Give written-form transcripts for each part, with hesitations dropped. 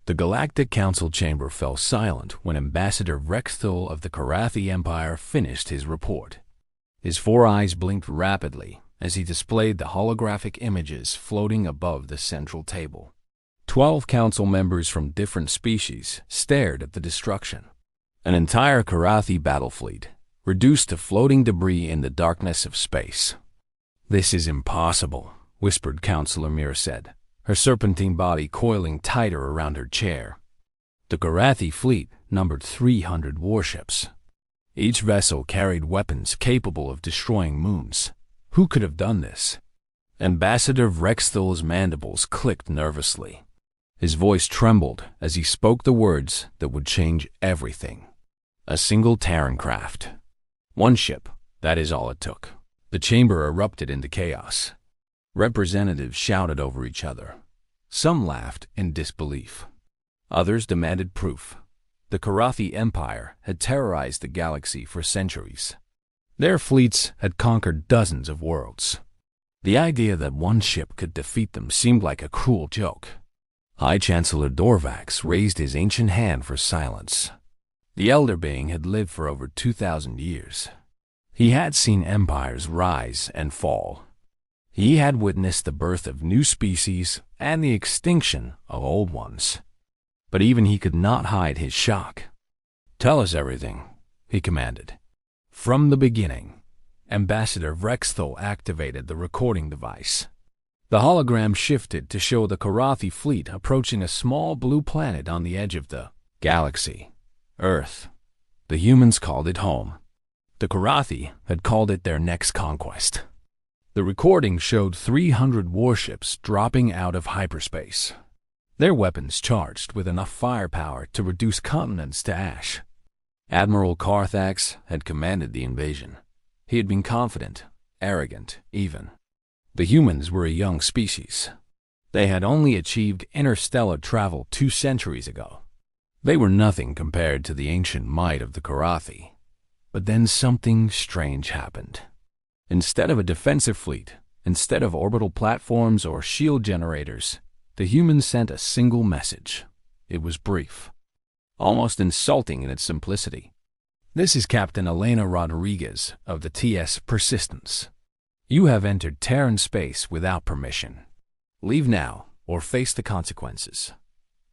The Galactic Council chamber fell silent when Ambassador Rexthul of the Karathi Empire finished his report. His four eyes blinked rapidly as he displayed the holographic images floating above the central table. 12 council members from different species stared at the destruction. An entire Karathi battle fleet, reduced to floating debris in the darkness of space. "This is impossible," whispered Councillor Mira said, her serpentine body coiling tighter around her chair. The Karathi fleet numbered 300 warships. Each vessel carried weapons capable of destroying moons. Who could have done this? Ambassador Rexthul's mandibles clicked nervously. His voice trembled as he spoke the words that would change everything. A single Terran craft. One ship, that is all it took. The chamber erupted into chaos. Representatives shouted over each other. Some laughed in disbelief. Others demanded proof. The Karathi Empire had terrorized the galaxy for centuries. Their fleets had conquered dozens of worlds. The idea that one ship could defeat them seemed like a cruel joke. High Chancellor Dorvax raised his ancient hand for silence. The elder being had lived for over 2,000 years. He had seen empires rise and fall. He had witnessed the birth of new species and the extinction of old ones. But even he could not hide his shock. "Tell us everything," he commanded. From the beginning, Ambassador Rexthul activated the recording device. The hologram shifted to show the Karathi fleet approaching a small blue planet on the edge of the galaxy, Earth. The humans called it home. The Karathi had called it their next conquest. The recording showed 300 warships dropping out of hyperspace, their weapons charged with enough firepower to reduce continents to ash. Admiral Carthax had commanded the invasion. He had been confident, arrogant, even. The humans were a young species. They had only achieved interstellar travel 2 centuries ago. They were nothing compared to the ancient might of the Karathi. But then something strange happened. Instead of a defensive fleet, instead of orbital platforms or shield generators, the humans sent a single message. It was brief, almost insulting in its simplicity. "This is Captain Elena Rodriguez of the TS Persistence. You have entered Terran space without permission. Leave now or face the consequences."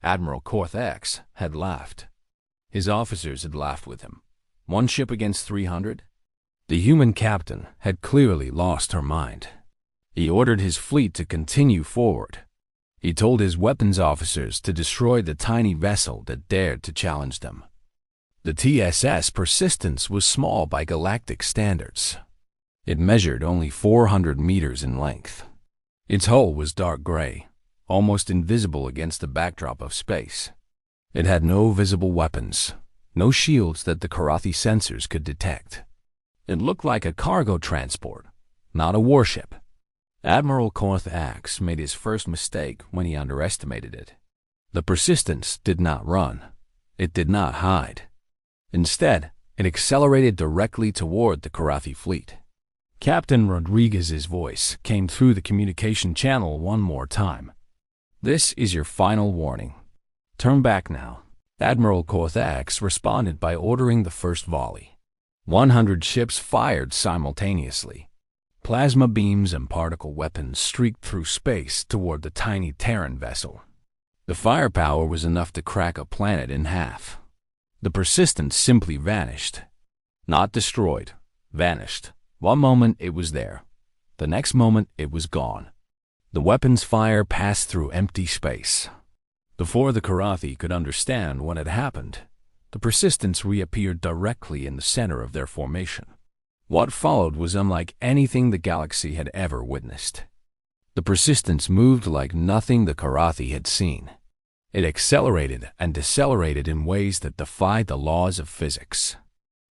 Admiral Carthax had laughed. His officers had laughed with him. 1 ship against 300? The human captain had clearly lost her mind. He ordered his fleet to continue forward. He told his weapons officers to destroy the tiny vessel that dared to challenge them. The TSS Persistence was small by galactic standards. It measured only 400 meters in length. Its hull was dark gray, almost invisible against the backdrop of space. It had no visible weapons, no shields that the Karathi sensors could detect. It looked like a cargo transport, not a warship. Admiral Carthax made his first mistake when he underestimated it. The Persistence did not run. It did not hide. Instead, it accelerated directly toward the Karathi fleet. Captain Rodriguez's voice came through the communication channel one more time. "This is your final warning. Turn back now." Admiral Carthax responded by ordering the first volley. 100 ships fired simultaneously. Plasma beams and particle weapons streaked through space toward the tiny Terran vessel. The firepower was enough to crack a planet in half. The Persistence simply vanished. Not destroyed, vanished. One moment it was there. The next moment it was gone. The weapon's fire passed through empty space. Before the Karathi could understand what had happened, the Persistence reappeared directly in the center of their formation. What followed was unlike anything the galaxy had ever witnessed. The Persistence moved like nothing the Karathi had seen. It accelerated and decelerated in ways that defied the laws of physics.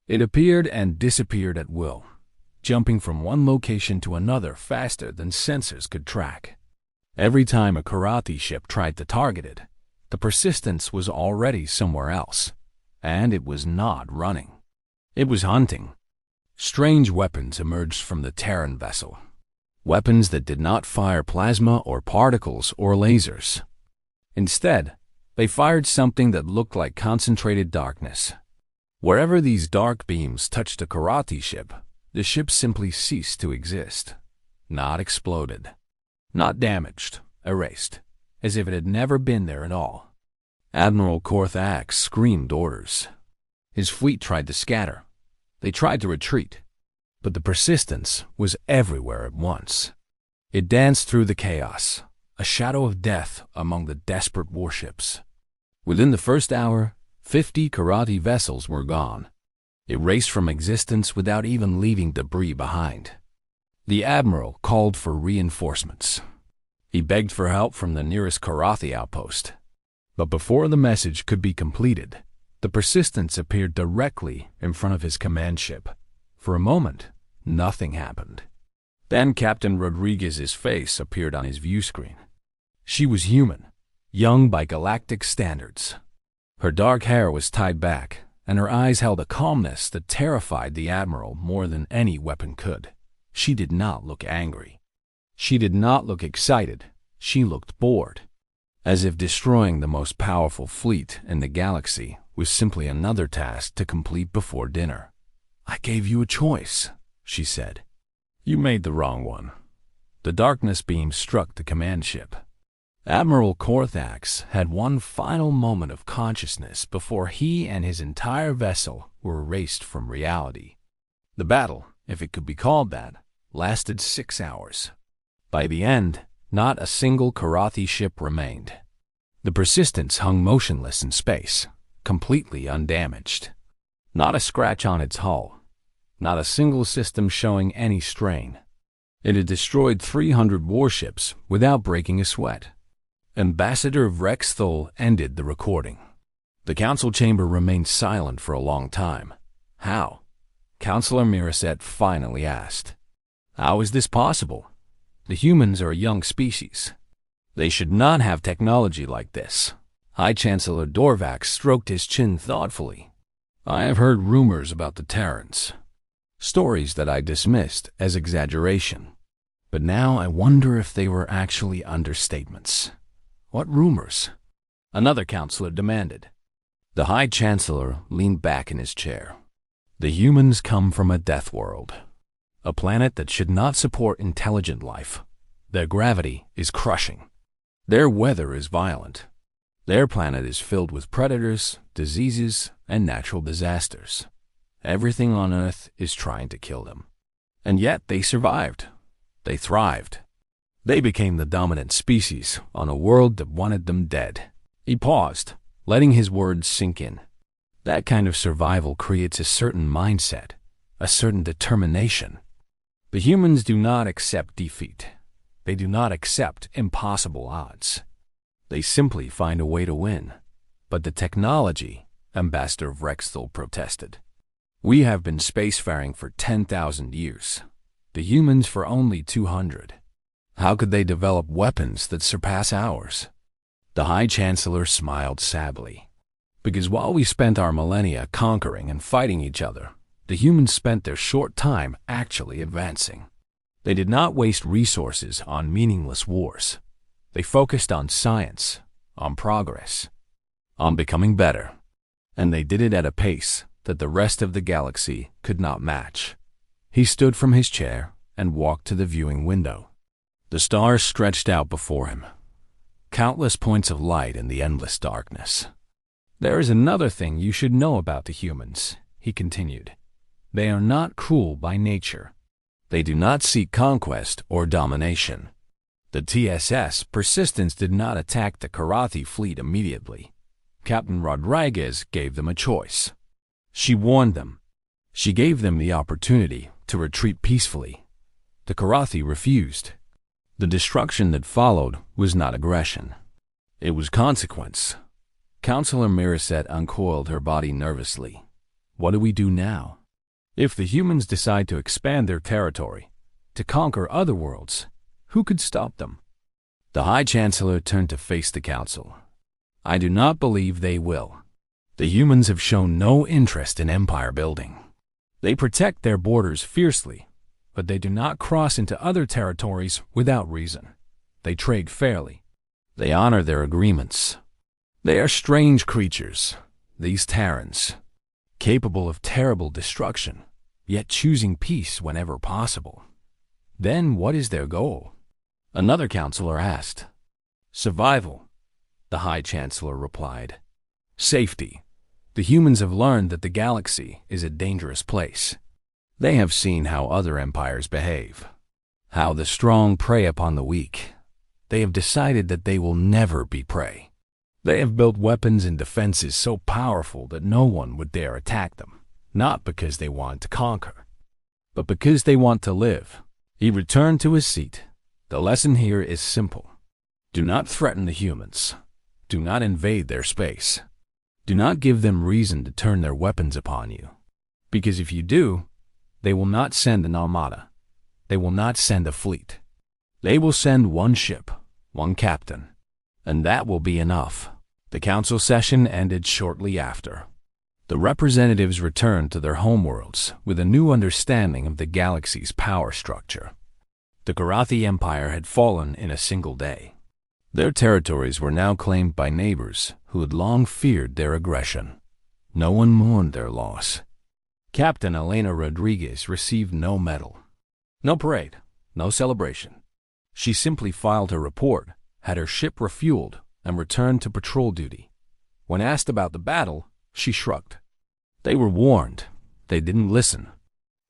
It appeared and disappeared at will, jumping from one location to another faster than sensors could track. Every time a Karathi ship tried to target it, the Persistence was already somewhere else, and it was not running. It was hunting. Strange weapons emerged from the Terran vessel. Weapons that did not fire plasma or particles or lasers. Instead, They fired something that looked like concentrated darkness. Wherever these dark beams touched a Karathi ship, the ship simply ceased to exist. Not exploded. Not damaged. Erased. As if it had never been there at all. Admiral Korthax screamed orders. His fleet tried to scatter. They tried to retreat. But the persistence was everywhere at once. It danced through the chaos, a shadow of death among the desperate warships. Within the first hour, 50 Karathi vessels were gone, erased from existence without even leaving debris behind. The admiral called for reinforcements. He begged for help from the nearest Karathi outpost. But before the message could be completed, the Persistence appeared directly in front of his command ship. For a moment, nothing happened. Then Captain Rodriguez's face appeared on his view screen. She was human, young by galactic standards. Her dark hair was tied back, and her eyes held a calmness that terrified the admiral more than any weapon could. She did not look angry. She did not look excited. She looked bored, as if destroying the most powerful fleet in the galaxy was simply another task to complete before dinner. "I gave you a choice," she said. "You made the wrong one." The darkness beam struck the command ship. Admiral Korthax had one final moment of consciousness before he and his entire vessel were erased from reality. The battle, if it could be called that, lasted 6 hours. By the end, not a single Karathi ship remained. The Persistence hung motionless in space, completely undamaged. Not a scratch on its hull. Not a single system showing any strain. It had destroyed 300 warships without breaking a sweat. Ambassador Rexthol ended the recording. The council chamber remained silent for a long time. How? Counselor Miraset finally asked. How is this possible? The humans are a young species. They should not have technology like this. High Chancellor Dorvax stroked his chin thoughtfully. I have heard rumors about the Terrans. Stories that I dismissed as exaggeration. But now I wonder if they were actually understatements. What rumors? Another counselor demanded. The High Chancellor leaned back in his chair. The humans come from a death world. A planet that should not support intelligent life. Their gravity is crushing. Their weather is violent. Their planet is filled with predators, diseases, and natural disasters. Everything on Earth is trying to kill them. And yet they survived. They thrived. They became the dominant species on a world that wanted them dead. He paused, letting his words sink in. That kind of survival creates a certain mindset, a certain determination. The humans do not accept defeat. They do not accept impossible odds. They simply find a way to win. But the technology, Ambassador Rexthol protested. We have been spacefaring for 10,000 years. The humans for only 200. How could they develop weapons that surpass ours? The High Chancellor smiled sadly. Because while we spent our millennia conquering and fighting each other, the humans spent their short time actually advancing. They did not waste resources on meaningless wars. They focused on science, on progress, on becoming better. And they did it at a pace that the rest of the galaxy could not match. He stood from his chair and walked to the viewing window. The stars stretched out before him, countless points of light in the endless darkness. There is another thing you should know about the humans, he continued. They are not cruel by nature. They do not seek conquest or domination. The TSS Persistence did not attack the Karathi fleet immediately. Captain Rodriguez gave them a choice. She warned them. She gave them the opportunity to retreat peacefully. The Karathi refused. The destruction that followed was not aggression. It was consequence. Counselor Miraset uncoiled her body nervously. What do we do now? If the humans decide to expand their territory, to conquer other worlds, who could stop them? The High Chancellor turned to face the Council. I do not believe they will. The humans have shown no interest in empire building. They protect their borders fiercely, but they do not cross into other territories without reason. They trade fairly. They honor their agreements. They are strange creatures, these Terrans, capable of terrible destruction, yet choosing peace whenever possible. Then what is their goal? Another counselor asked. Survival, the High Chancellor replied. Safety. The humans have learned that the galaxy is a dangerous place. They have seen how other empires behave, how the strong prey upon the weak. They have decided that they will never be prey. They have built weapons and defenses so powerful that no one would dare attack them, not because they want to conquer, but because they want to live. He returned to his seat. The lesson here is simple. Do not threaten the humans. Do not invade their space. Do not give them reason to turn their weapons upon you. Because if you do, they will not send an armada. They will not send a fleet. They will send one ship, one captain, and that will be enough. The council session ended shortly after. The representatives returned to their homeworlds with a new understanding of the galaxy's power structure. The Karathi Empire had fallen in a single day. Their territories were now claimed by neighbors who had long feared their aggression. No one mourned their loss. Captain Elena Rodriguez received no medal, no parade, no celebration. She simply filed her report, had her ship refueled, and returned to patrol duty. When asked about the battle, she shrugged. They were warned. They didn't listen.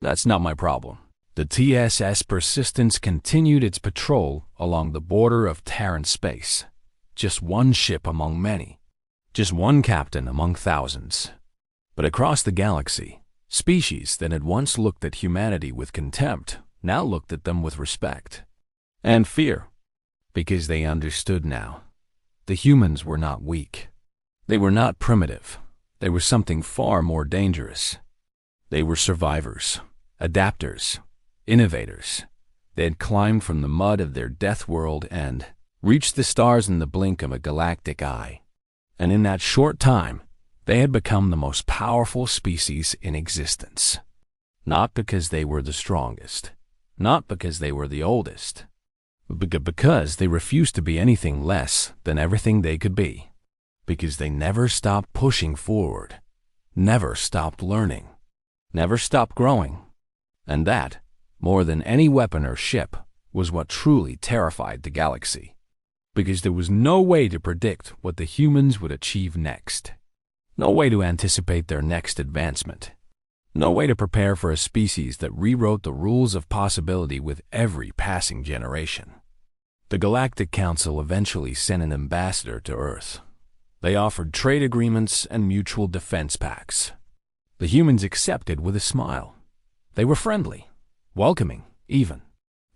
That's not my problem. The TSS Persistence continued its patrol along the border of Terran space. Just one ship among many. Just one captain among thousands. But across the galaxy, species that had once looked at humanity with contempt now looked at them with respect and fear, because they understood now. The humans were not weak. They were not primitive. They were something far more dangerous. They were survivors, adapters, innovators. They had climbed from the mud of their death world and reached the stars in the blink of a galactic eye. And in that short time, they had become the most powerful species in existence. Not because they were the strongest, not because they were the oldest, but because they refused to be anything less than everything they could be. Because they never stopped pushing forward, never stopped learning, never stopped growing. And that, more than any weapon or ship, was what truly terrified the galaxy. Because there was no way to predict what the humans would achieve next. No way to anticipate their next advancement. No way to prepare for a species that rewrote the rules of possibility with every passing generation. The Galactic Council eventually sent an ambassador to Earth. They offered trade agreements and mutual defense pacts. The humans accepted with a smile. They were friendly, welcoming, even.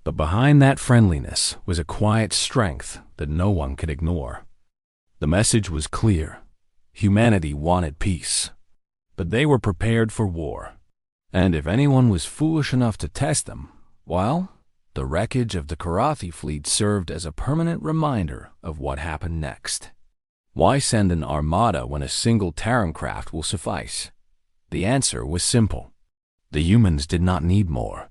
But behind that friendliness was a quiet strength that no one could ignore. The message was clear. Humanity wanted peace, but they were prepared for war. And if anyone was foolish enough to test them, well, the wreckage of the Karathi fleet served as a permanent reminder of what happened next. Why send an armada when a single Terran craft will suffice? The answer was simple. The humans did not need more.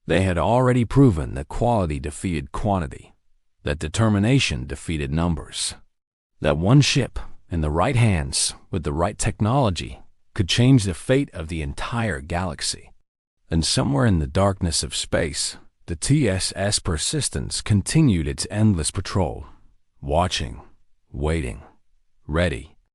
They had already proven that quality defeated quantity, that determination defeated numbers, that one ship, in the right hands, with the right technology, could change the fate of the entire galaxy. And somewhere in the darkness of space, the TSS Persistence continued its endless patrol, watching, waiting, ready.